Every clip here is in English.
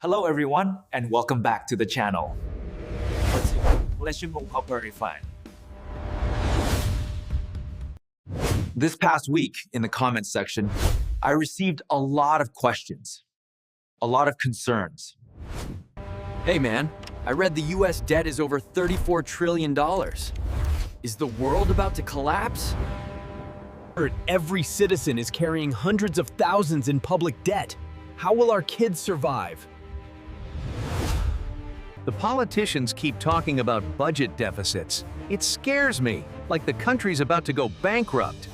Hello everyone and welcome back to the channel. This past week in the comments section, I received a lot of questions, a lot of concerns. Hey man, I read the US debt is over $34 trillion. Is the world about to collapse? Every citizen is carrying hundreds of thousands in public debt. How will our kids survive? The politicians keep talking about budget deficits. It scares me, like the country's about to go bankrupt.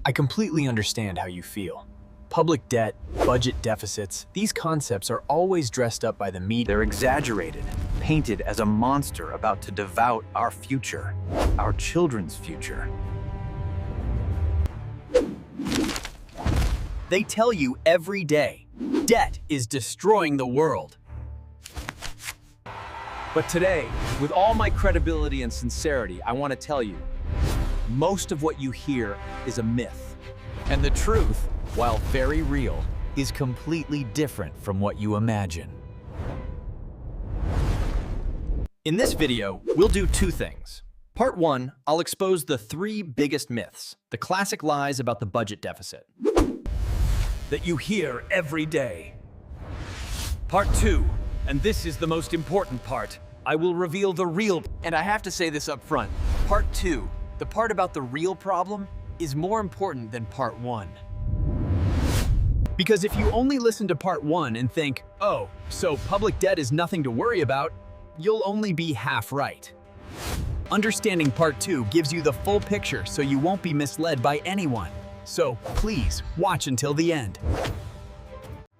I completely understand how you feel. Public debt, budget deficits, these concepts are always dressed up by the media. They're exaggerated, painted as a monster about to devour our future, our children's future. They tell you every day, debt is destroying the world. But today, with all my credibility and sincerity, I want to tell you, most of what you hear is a myth. And the truth, while very real, is completely different from what you imagine. In this video, we'll do two things. Part 1, I'll expose the 3 biggest myths, the classic lies about the budget deficit that you hear every day. Part 2, and this is the most important part, I will reveal the real, and I have to say this up front, Part 2, the part about the real problem, is more important than Part 1. Because if you only listen to Part 1 and think, oh, so public debt is nothing to worry about, you'll only be half right. Understanding Part 2 gives you the full picture so you won't be misled by anyone. So please, watch until the end.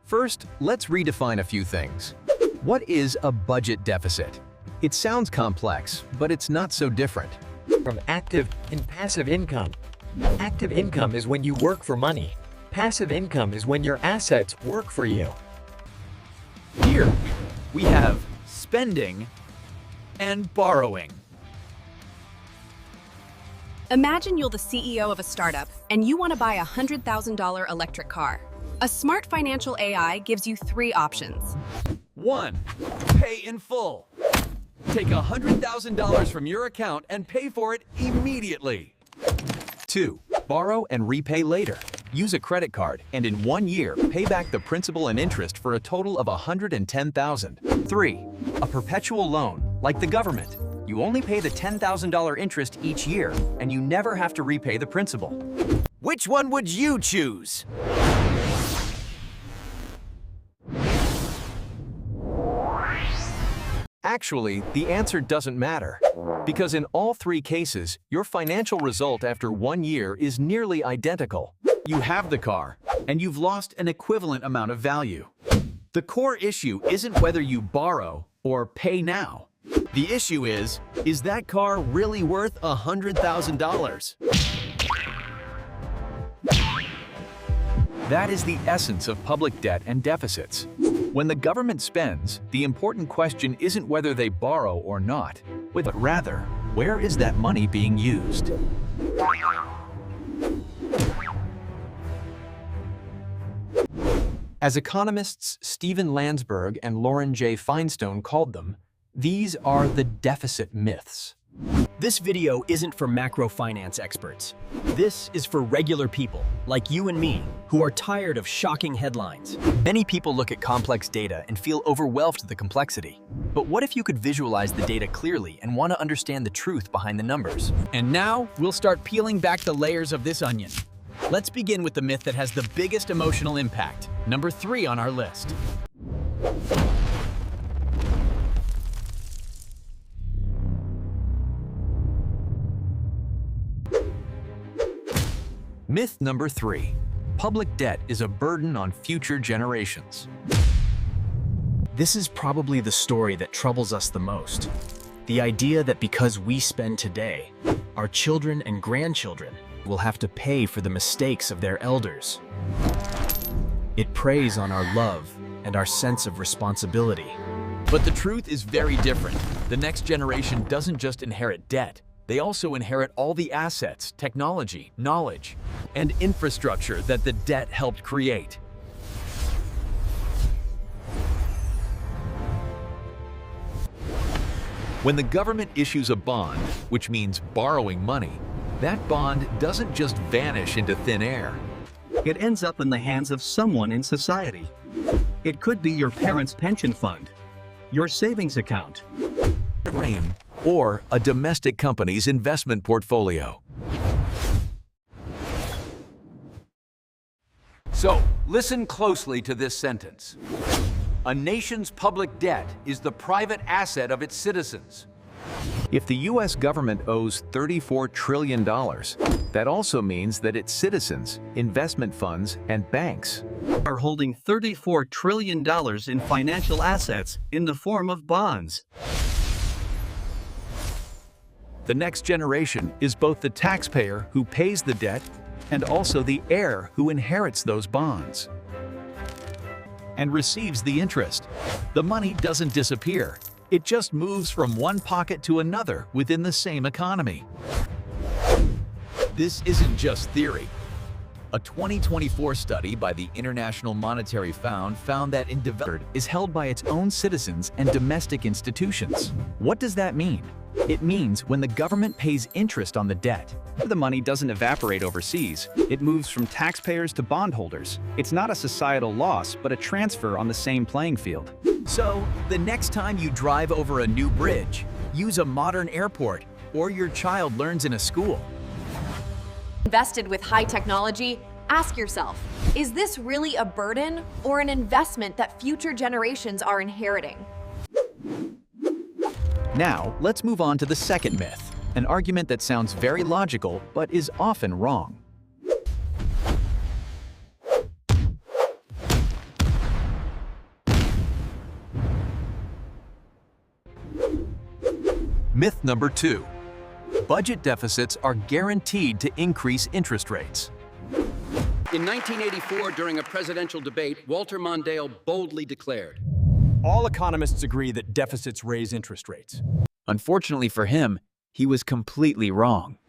First, let's redefine a few things. What is a budget deficit? It sounds complex, but it's not so different. From active and passive income. Active income is when you work for money. Passive income is when your assets work for you. Here, we have spending and borrowing. Imagine you're the CEO of a startup and you want to buy a $100,000 electric car. A smart financial AI gives you 3 options. 1. Pay in full. Take $100,000 from your account and pay for it immediately. 2. Borrow and repay later. Use a credit card and in 1 year, pay back the principal and interest for a total of $110,000. 3. A perpetual loan, like the government. You only pay the $10,000 interest each year, and you never have to repay the principal. Which one would you choose? Actually, the answer doesn't matter, because in all 3 cases, your financial result after 1 year is nearly identical. You have the car, and you've lost an equivalent amount of value. The core issue isn't whether you borrow or pay now. The issue is that car really worth $100,000? That is the essence of public debt and deficits. When the government spends, the important question isn't whether they borrow or not, but rather, where is that money being used? As economists Stephen Landsberg and Lauren J. Feinstone called them, these are the deficit myths. This video isn't for macro finance experts. This is for regular people, like you and me, who are tired of shocking headlines. Many people look at complex data and feel overwhelmed with the complexity. But what if you could visualize the data clearly and want to understand the truth behind the numbers? And now, we'll start peeling back the layers of this onion. Let's begin with the myth that has the biggest emotional impact, number 3 on our list. Myth number 3. Public debt is a burden on future generations. This is probably the story that troubles us the most. The idea that because we spend today, our children and grandchildren will have to pay for the mistakes of their elders. It preys on our love and our sense of responsibility. But the truth is very different. The next generation doesn't just inherit debt. They also inherit all the assets, technology, knowledge, and infrastructure that the debt helped create. When the government issues a bond, which means borrowing money, that bond doesn't just vanish into thin air. It ends up in the hands of someone in society. It could be your parents' pension fund, your savings account, or a domestic company's investment portfolio. So, listen closely to this sentence. A nation's public debt is the private asset of its citizens. If the U.S. government owes $34 trillion, that also means that its citizens, investment funds, and banks are holding $34 trillion in financial assets in the form of bonds. The next generation is both the taxpayer who pays the debt and also the heir who inherits those bonds and receives the interest. The money doesn't disappear. It just moves from one pocket to another within the same economy. This isn't just theory. A 2024 study by the International Monetary Fund found that in developed is held by its own citizens and domestic institutions. What does that mean? It means when the government pays interest on the debt, The money doesn't evaporate overseas. It moves from taxpayers to bondholders. It's not a societal loss, but a transfer on the same playing field. So, the next time you drive over a new bridge, use a modern airport, or your child learns in a school. Invested with high technology, ask yourself, is this really a burden or an investment that future generations are inheriting? Now, let's move on to the second myth, an argument that sounds very logical but is often wrong. Myth number 2. Budget deficits are guaranteed to increase interest rates. In 1984, during a presidential debate, Walter Mondale boldly declared, All economists agree that deficits raise interest rates. Unfortunately for him, he was completely wrong.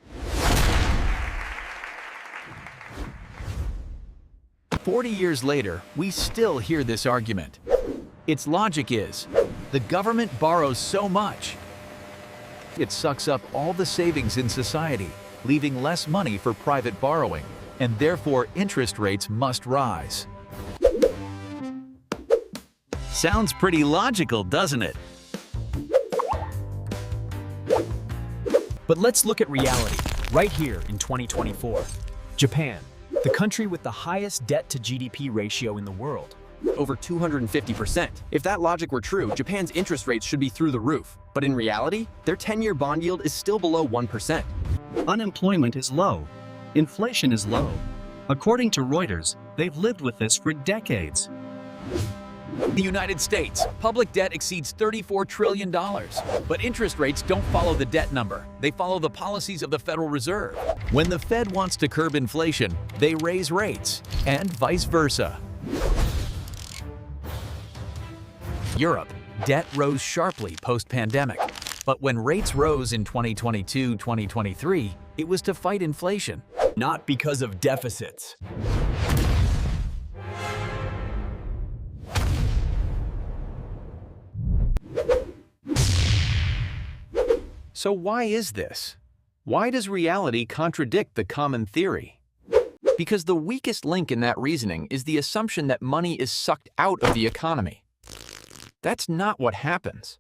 40 years later, we still hear this argument. Its logic is, the government borrows so much, it sucks up all the savings in society, leaving less money for private borrowing, and therefore interest rates must rise. Sounds pretty logical, doesn't it? But let's look at reality, right here in 2024. Japan, the country with the highest debt to GDP ratio in the world. Over 250%. If that logic were true, Japan's interest rates should be through the roof. But in reality, their 10-year bond yield is still below 1%. Unemployment is low. Inflation is low. According to Reuters, they've lived with this for decades. The United States, public debt exceeds $34 trillion. But interest rates don't follow the debt number. They follow the policies of the Federal Reserve. When the Fed wants to curb inflation, they raise rates, and vice versa. Europe, debt rose sharply post-pandemic. But when rates rose in 2022-2023, it was to fight inflation, Not because of deficits. So why is this? Why does reality contradict the common theory? because the weakest link in that reasoning is the assumption that money is sucked out of the economy. That's not what happens.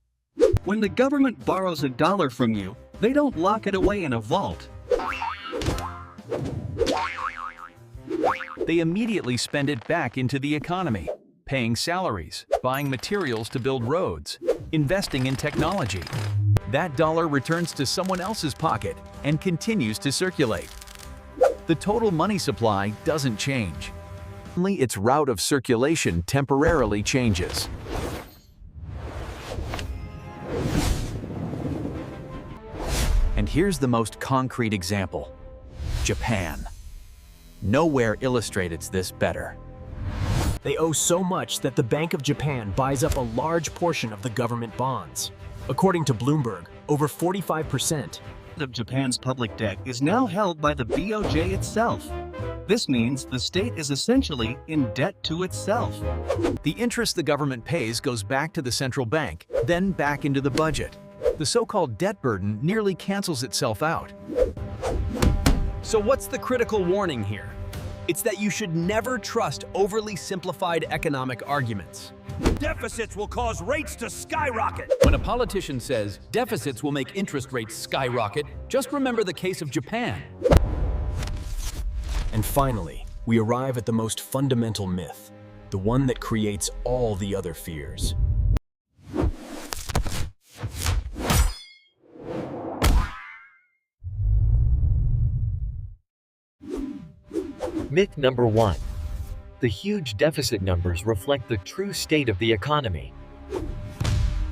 When the government borrows $1 from you, they don't lock it away in a vault. They immediately spend it back into the economy, paying salaries, buying materials to build roads, investing in technology. That dollar returns to someone else's pocket and continues to circulate. The total money supply doesn't change. Only its route of circulation temporarily changes. And here's the most concrete example: Japan. Nowhere illustrates this better. They owe so much that the Bank of Japan buys up a large portion of the government bonds. According to Bloomberg, over 45% of Japan's public debt is now held by the BOJ itself. This means the state is essentially in debt to itself. The interest the government pays goes back to the central bank, then back into the budget. The so-called debt burden nearly cancels itself out. So what's the critical warning here? It's that you should never trust overly simplified economic arguments. Deficits will cause rates to skyrocket. When a politician says deficits will make interest rates skyrocket, just remember the case of Japan. And finally, we arrive at the most fundamental myth, the one that creates all the other fears. Myth number 1. The huge deficit numbers reflect the true state of the economy.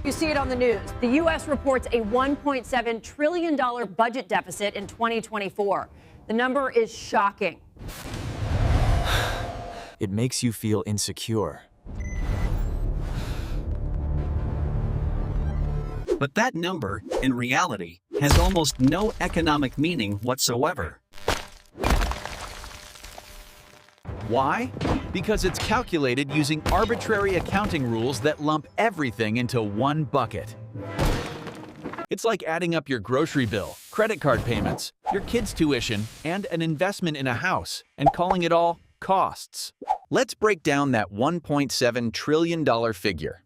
You see it on the news. The U.S. reports a $1.7 trillion budget deficit in 2024. The number is shocking. It makes you feel insecure. But that number, in reality, has almost no economic meaning whatsoever. Why? Because it's calculated using arbitrary accounting rules that lump everything into one bucket. It's like adding up your grocery bill, credit card payments, your kids' tuition, and an investment in a house, and calling it all costs. Let's break down that $1.7 trillion figure.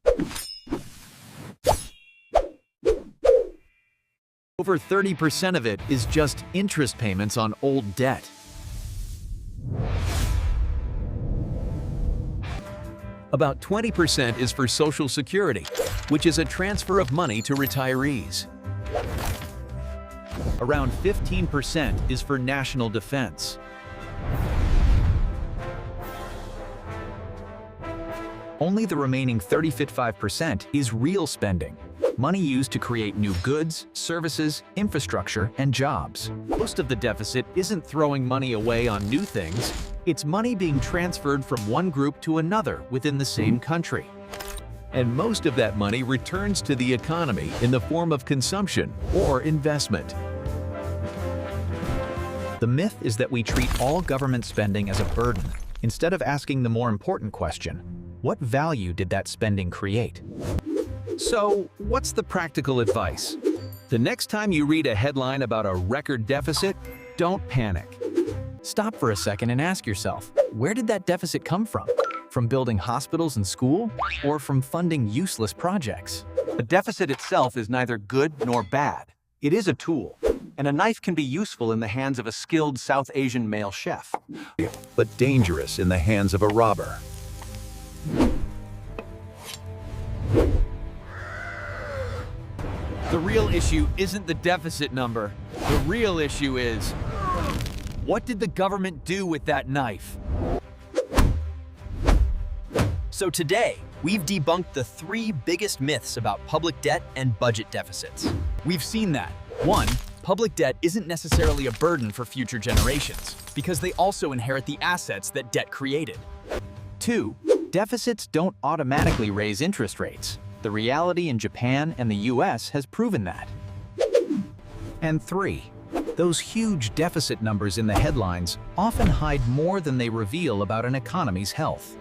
Over 30% of it is just interest payments on old debt. About 20% is for Social Security, which is a transfer of money to retirees. Around 15% is for national defense. Only the remaining 35% is real spending, money used to create new goods, services, infrastructure, and jobs. Most of the deficit isn't throwing money away on new things. It's money being transferred from one group to another within the same country. And most of that money returns to the economy in the form of consumption or investment. The myth is that we treat all government spending as a burden, instead of asking the more important question, what value did that spending create? So, what's the practical advice? The next time you read a headline about a record deficit, don't panic. Stop for a second and ask yourself, where did that deficit come from? From building hospitals and school, or from funding useless projects? The deficit itself is neither good nor bad. It is a tool, and a knife can be useful in the hands of a skilled South Asian male chef, but dangerous in the hands of a robber. The real issue isn't the deficit number. The real issue is, what did the government do with that knife? So today, we've debunked the 3 biggest myths about public debt and budget deficits. We've seen that. 1. Public debt isn't necessarily a burden for future generations, because they also inherit the assets that debt created. 2. Deficits don't automatically raise interest rates. The reality in Japan and the US has proven that. And 3. Those huge deficit numbers in the headlines often hide more than they reveal about an economy's health.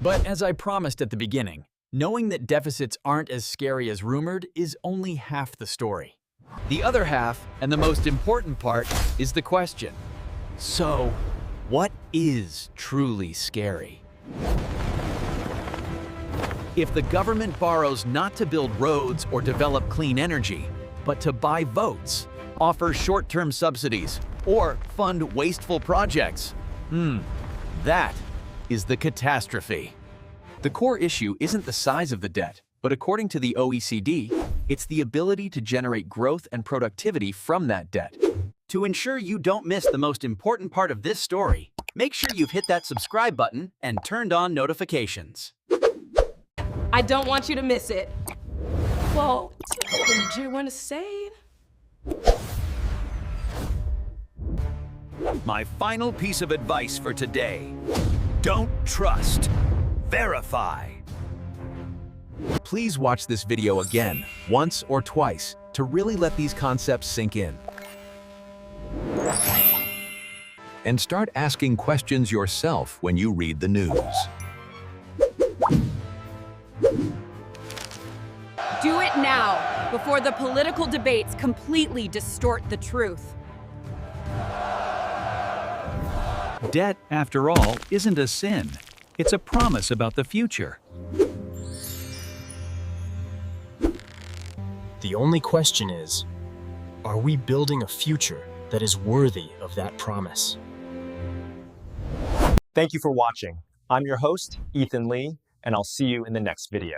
But as I promised at the beginning, knowing that deficits aren't as scary as rumored is only half the story. The other half, and the most important part, is the question. So, what is truly scary? If the government borrows not to build roads or develop clean energy, but to buy votes, offer short-term subsidies, or fund wasteful projects, that is the catastrophe. The core issue isn't the size of the debt, but according to the OECD, it's the ability to generate growth and productivity from that debt. To ensure you don't miss the most important part of this story, make sure you've hit that subscribe button and turned on notifications. I don't want you to miss it. Well, what do you want to say? My final piece of advice for today: don't trust, verify. Please watch this video again, once or twice, to really let these concepts sink in. And start asking questions yourself when you read the news. Do it it now, before the political debates completely distort the truth. Debt, after all, isn't a sin. It's a promise about the future. The only question is, are we building a future that is worthy of that promise? Thank you for watching. I'm your host, Ethan Lee, and I'll see you in the next video.